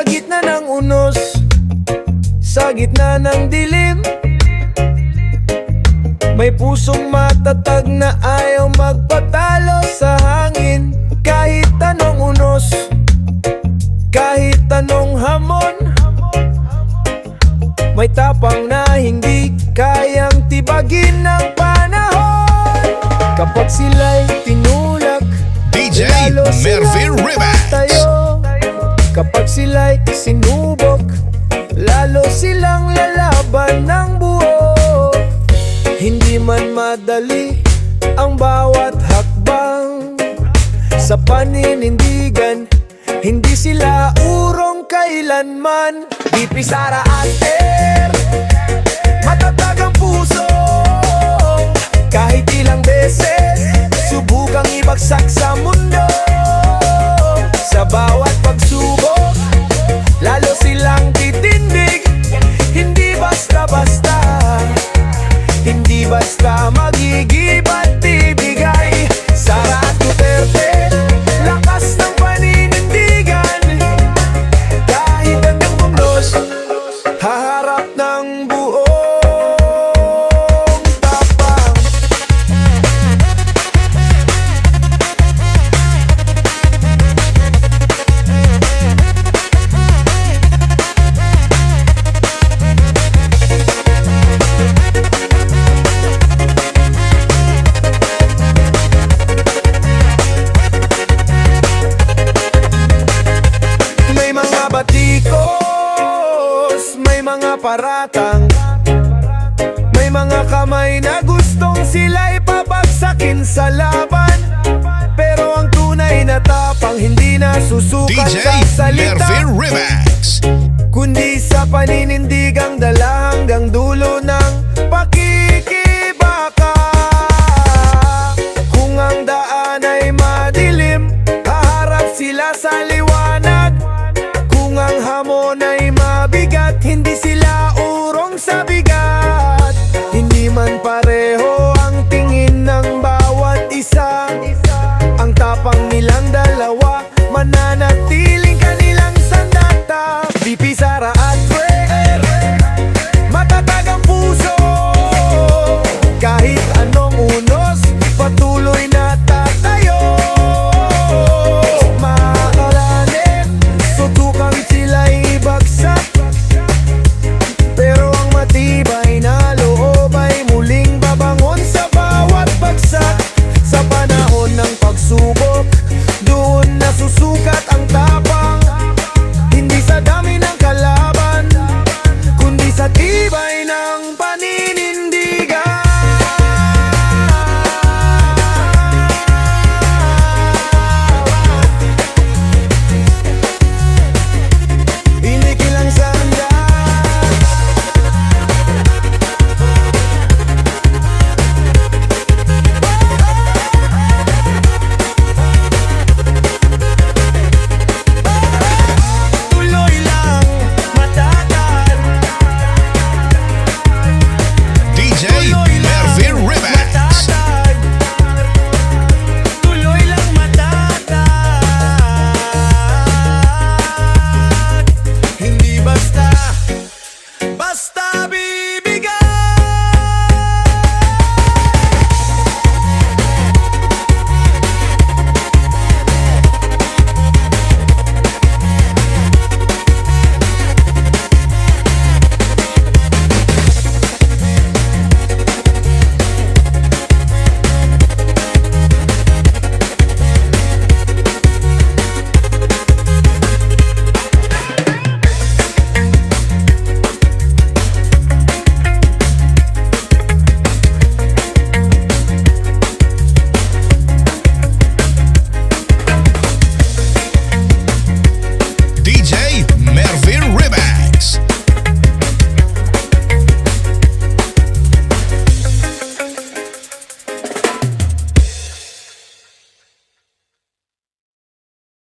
Sa gitna ng unos, sa gitna ng dilim, may pusong matatag na ayaw magpatalo sa hangin. Kahit anong unos, kahit anong hamon, may tapang na hindi kayang tibagin ng panahon. Kapag sila'y tinulak, DJ lalo Mervin silang Remix. tatayo. Kapag sila'y sinubok, lalo silang lalaban ng buo. Hindi man madali ang bawat hakbang sa paninindigan, hindi sila urong kailanman. BP, Sara at Prrd, matatag ang puso. Kahit ilang beses subukang ibagsak sa mundo, sa bawat pagsubok lalo silang titindig. Hindi basta-basta, hindi basta magigib at bibigay. Sara at Duterte, lakas ng paninindigan. Kahit anong bumlos, haharap ng buong tapang. May mga batikos, may mga paratang, may mga kamay na gustong sila'y papagsakin sa laban. Pero ang tunay na tapang hindi nasusukat DJ sa salita, Mervin Remix. kundi sa paninindigang dala